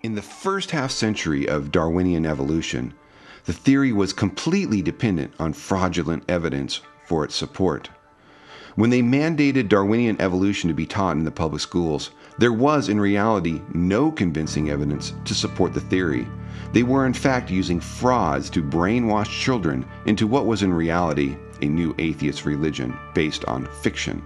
In the first half century of Darwinian evolution, the theory was completely dependent on fraudulent evidence for its support. When they mandated Darwinian evolution to be taught in the public schools, there was in reality no convincing evidence to support the theory. They were in fact using frauds to brainwash children into what was in reality a new atheist religion based on fiction.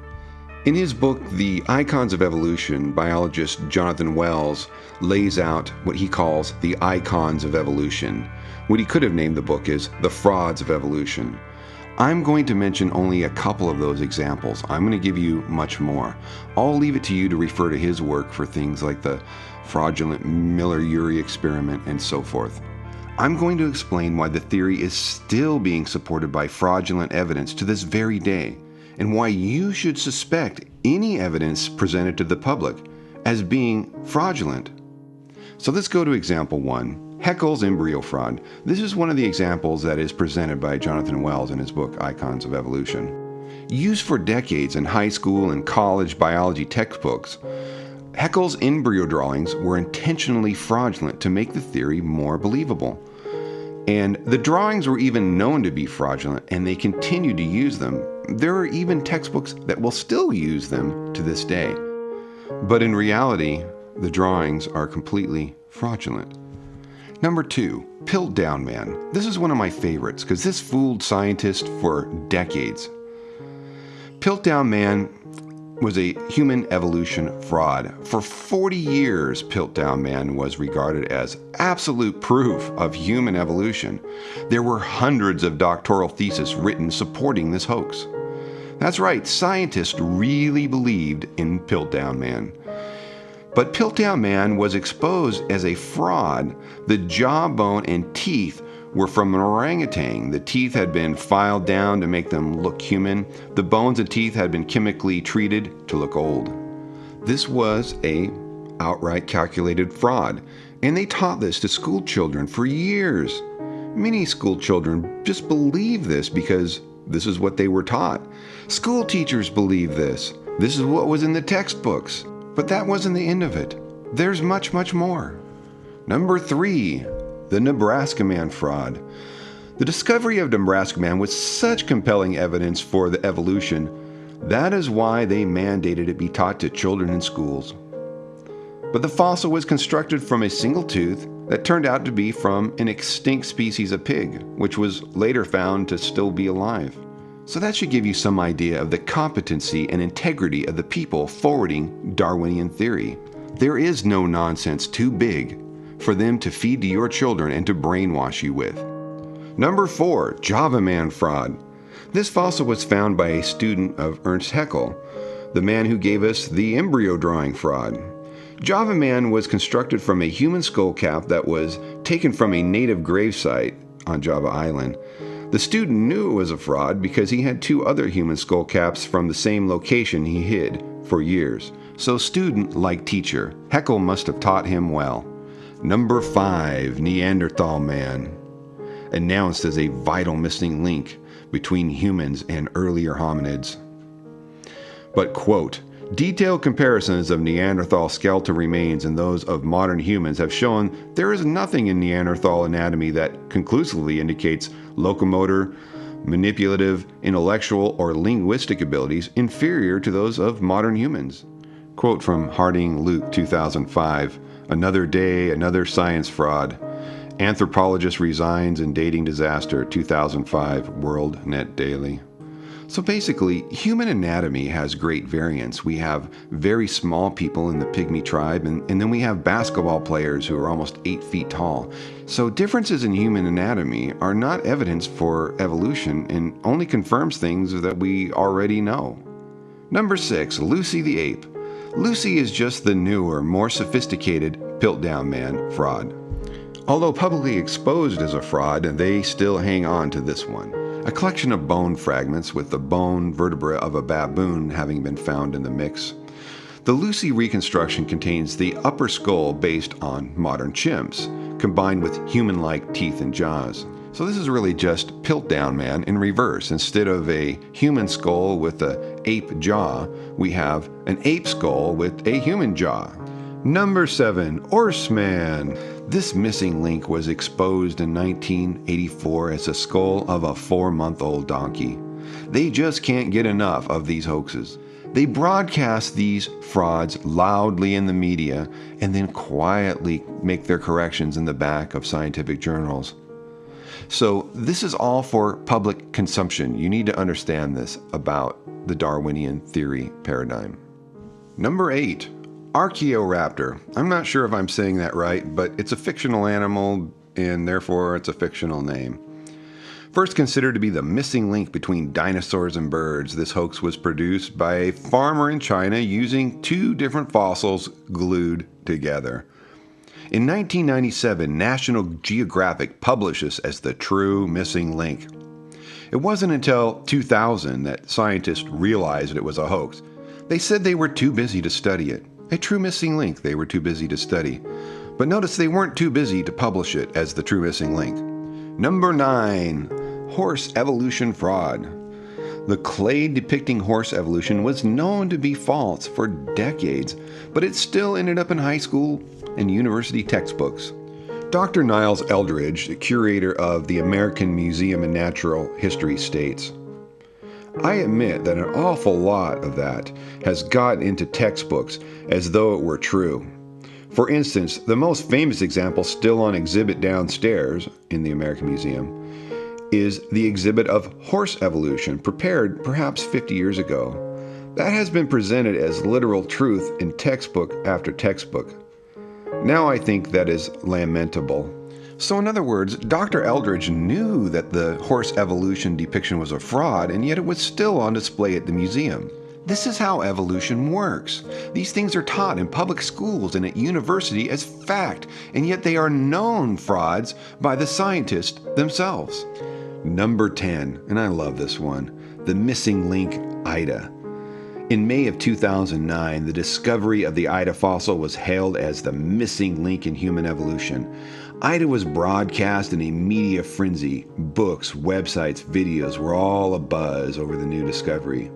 In his book, The Icons of Evolution, biologist Jonathan Wells lays out what he calls the icons of evolution. What he could have named the book is The Frauds of Evolution. I'm going to mention only a couple of those examples. I'm going to give you much more. I'll leave it to you to refer to his work for things like the fraudulent Miller-Urey experiment and so forth. I'm going to explain why the theory is still being supported by fraudulent evidence to this very day, and why you should suspect any evidence presented to the public as being fraudulent. So let's go to example 1. Haeckel's embryo fraud. This is one of the examples that is presented by Jonathan Wells in his book, Icons of Evolution. Used for decades in high school and college biology textbooks, Haeckel's embryo drawings were intentionally fraudulent to make the theory more believable. And the drawings were even known to be fraudulent, and they continue to use them. There are even textbooks that will still use them to this day. But in reality, the drawings are completely fraudulent. Number 2, Piltdown Man. This is one of my favorites because this fooled scientists for decades. Piltdown Man was a human evolution fraud. For 40 years, Piltdown Man was regarded as absolute proof of human evolution. There were hundreds of doctoral theses written supporting this hoax. That's right, scientists really believed in Piltdown Man. But Piltdown Man was exposed as a fraud. The jawbone and teeth were from an orangutan. The teeth had been filed down to make them look human. The bones and teeth had been chemically treated to look old. This was a outright calculated fraud, and they taught this to school children for years. Many school children just believed this because this is what they were taught. School teachers believed this. This is what was in the textbooks. But that wasn't the end of it. There's much, much more. Number 3, the Nebraska Man fraud. The discovery of Nebraska Man was such compelling evidence for the evolution. That is why they mandated it be taught to children in schools. But the fossil was constructed from a single tooth that turned out to be from an extinct species of pig, which was later found to still be alive. So that should give you some idea of the competency and integrity of the people forwarding Darwinian theory. There is no nonsense too big for them to feed to your children and to brainwash you with. Number 4, Java Man fraud. This fossil was found by a student of Ernst Haeckel, the man who gave us the embryo drawing fraud. Java Man was constructed from a human skull cap that was taken from a native gravesite on Java Island. The student knew it was a fraud because he had 2 other human skull caps from the same location he hid for years. So student like teacher, Haeckel must have taught him well. Number 5, Neanderthal Man. Announced as a vital missing link between humans and earlier hominids. But, quote, detailed comparisons of Neanderthal skeletal remains and those of modern humans have shown there is nothing in Neanderthal anatomy that conclusively indicates locomotor, manipulative, intellectual, or linguistic abilities inferior to those of modern humans. Quote from Harding Luke 2005, Another Day, Another Science Fraud. Anthropologist resigns in dating disaster 2005, World Net Daily. So basically, human anatomy has great variance. We have very small people in the pygmy tribe, and then we have basketball players who are almost 8 feet tall. So differences in human anatomy are not evidence for evolution and only confirms things that we already know. Number 6, Lucy the Ape. Lucy is just the newer, more sophisticated Piltdown Man fraud. Although publicly exposed as a fraud, they still hang on to this one. A collection of bone fragments with the bone vertebra of a baboon having been found in the mix. The Lucy reconstruction contains the upper skull based on modern chimps, combined with human-like teeth and jaws. So this is really just Piltdown Man in reverse. Instead of a human skull with an ape jaw, we have an ape skull with a human jaw. Number 7, Horseman. This missing link was exposed in 1984 as the skull of a 4-month-old donkey. They just can't get enough of these hoaxes. They broadcast these frauds loudly in the media and then quietly make their corrections in the back of scientific journals. So this is all for public consumption. You need to understand this about the Darwinian theory paradigm. Number 8, Archaeoraptor. I'm not sure if I'm saying that right, but it's a fictional animal and therefore it's a fictional name. First considered to be the missing link between dinosaurs and birds, this hoax was produced by a farmer in China using 2 different fossils glued together. In 1997, National Geographic published this as the true missing link. It wasn't until 2000 that scientists realized it was a hoax. They said they were too busy to study it. A true missing link they were too busy to study. But notice they weren't too busy to publish it as the true missing link. Number 9, horse evolution fraud. The clay depicting horse evolution was known to be false for decades, but it still ended up in high school and university textbooks. Dr. Niles Eldridge, the curator of the American Museum of Natural History, states, "I admit that an awful lot of that has gotten into textbooks as though it were true. For instance, the most famous example still on exhibit downstairs in the American Museum is the exhibit of horse evolution, prepared perhaps 50 years ago. That has been presented as literal truth in textbook after textbook. Now I think that is lamentable." So in other words, Dr. Eldridge knew that the horse evolution depiction was a fraud, and yet it was still on display at the museum. This is how evolution works. These things are taught in public schools and at university as fact, and yet they are known frauds by the scientists themselves. Number 10, and I love this one, the missing link Ida. In May of 2009, the discovery of the Ida fossil was hailed as the missing link in human evolution. Ida was broadcast in a media frenzy. Books, websites, videos were all abuzz over the new discovery.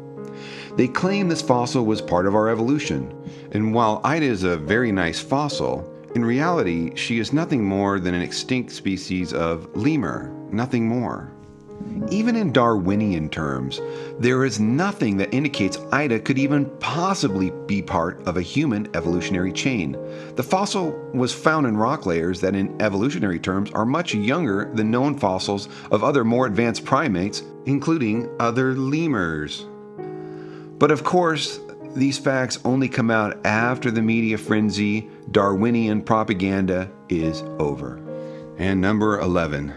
They claim this fossil was part of our evolution, and while Ida is a very nice fossil, in reality she is nothing more than an extinct species of lemur, nothing more. Even in Darwinian terms, there is nothing that indicates Ida could even possibly be part of a human evolutionary chain. The fossil was found in rock layers that in evolutionary terms are much younger than known fossils of other more advanced primates, including other lemurs. But of course, these facts only come out after the media frenzy. Darwinian propaganda is over. And number 11,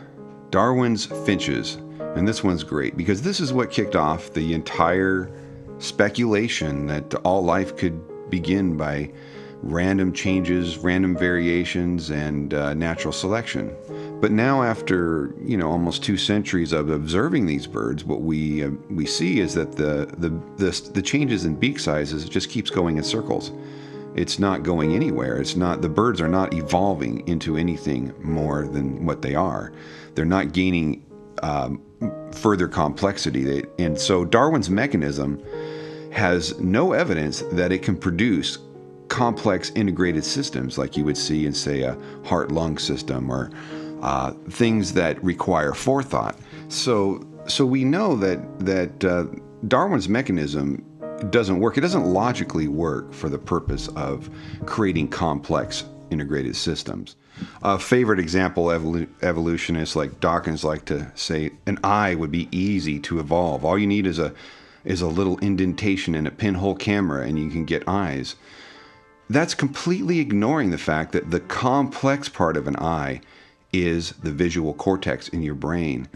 Darwin's finches. And this one's great because this is what kicked off the entire speculation that all life could begin by random changes, random variations, and natural selection. But now, after almost 2 centuries of observing these birds, what we see is that the changes in beak sizes just keeps going in circles. It's not going anywhere. The birds are not evolving into anything more than what they are. They're not gaining further complexity. And so Darwin's mechanism has no evidence that it can produce complex integrated systems like you would see in, say, a heart-lung system or things that require forethought. So we know that Darwin's mechanism doesn't work. It doesn't logically work for the purpose of creating complex integrated systems. A favorite example, evolutionists like Dawkins like to say, an eye would be easy to evolve. All you need is a little indentation in a pinhole camera and you can get eyes. That's completely ignoring the fact that the complex part of an eye is the visual cortex in your brain.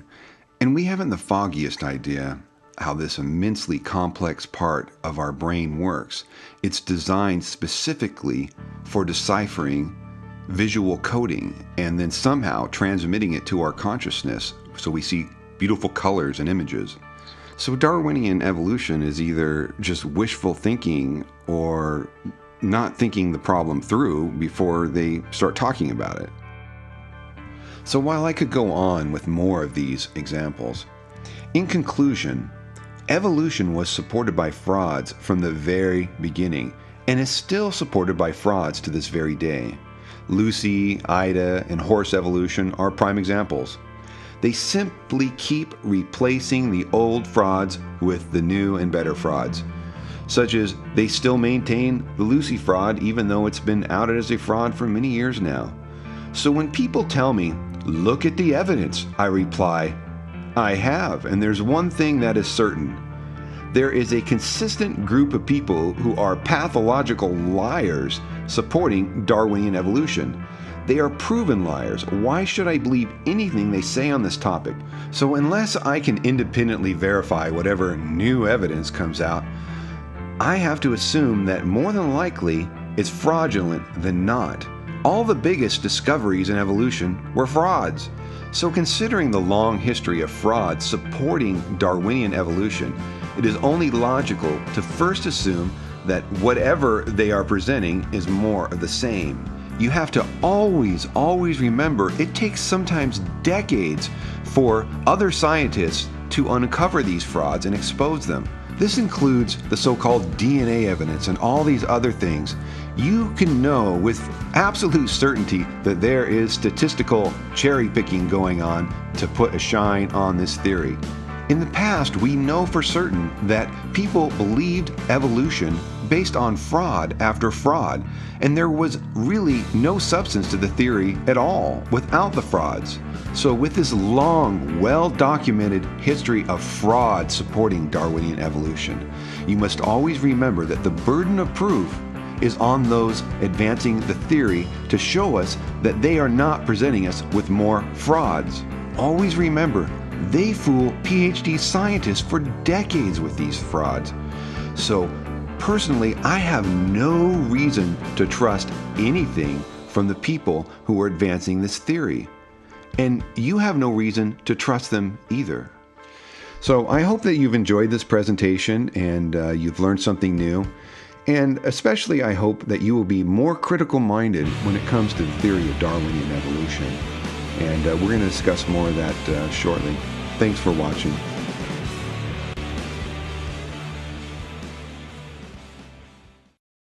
And we haven't the foggiest idea how this immensely complex part of our brain works. It's designed specifically for deciphering visual coding and then somehow transmitting it to our consciousness so we see beautiful colors and images. So Darwinian evolution is either just wishful thinking or not thinking the problem through before they start talking about it. So while I could go on with more of these examples, in conclusion, evolution was supported by frauds from the very beginning, and is still supported by frauds to this very day. Lucy, Ida, and horse evolution are prime examples. They simply keep replacing the old frauds with the new and better frauds, such as they still maintain the Lucy fraud even though it's been outed as a fraud for many years now. So when people tell me, "Look at the evidence," I reply, "I have, and there's one thing that is certain. There is a consistent group of people who are pathological liars supporting Darwinian evolution. They are proven liars. Why should I believe anything they say on this topic?" So unless I can independently verify whatever new evidence comes out, I have to assume that more than likely it's fraudulent than not. All the biggest discoveries in evolution were frauds. So considering the long history of fraud supporting Darwinian evolution, it is only logical to first assume that whatever they are presenting is more of the same. You have to always remember it takes sometimes decades for other scientists to uncover these frauds and expose them. This includes the so-called DNA evidence and all these other things. You can know with absolute certainty that there is statistical cherry picking going on to put a shine on this theory. In the past, we know for certain that people believed evolution based on fraud after fraud, and there was really no substance to the theory at all without the frauds. So with this long, well-documented history of fraud supporting Darwinian evolution, you must always remember that the burden of proof is on those advancing the theory to show us that they are not presenting us with more frauds. Always remember, they fool PhD scientists for decades with these frauds. So personally, I have no reason to trust anything from the people who are advancing this theory. And you have no reason to trust them either. So I hope that you've enjoyed this presentation and you've learned something new. And especially I hope that you will be more critical-minded when it comes to the theory of Darwinian evolution. And we're going to discuss more of that shortly. Thanks for watching.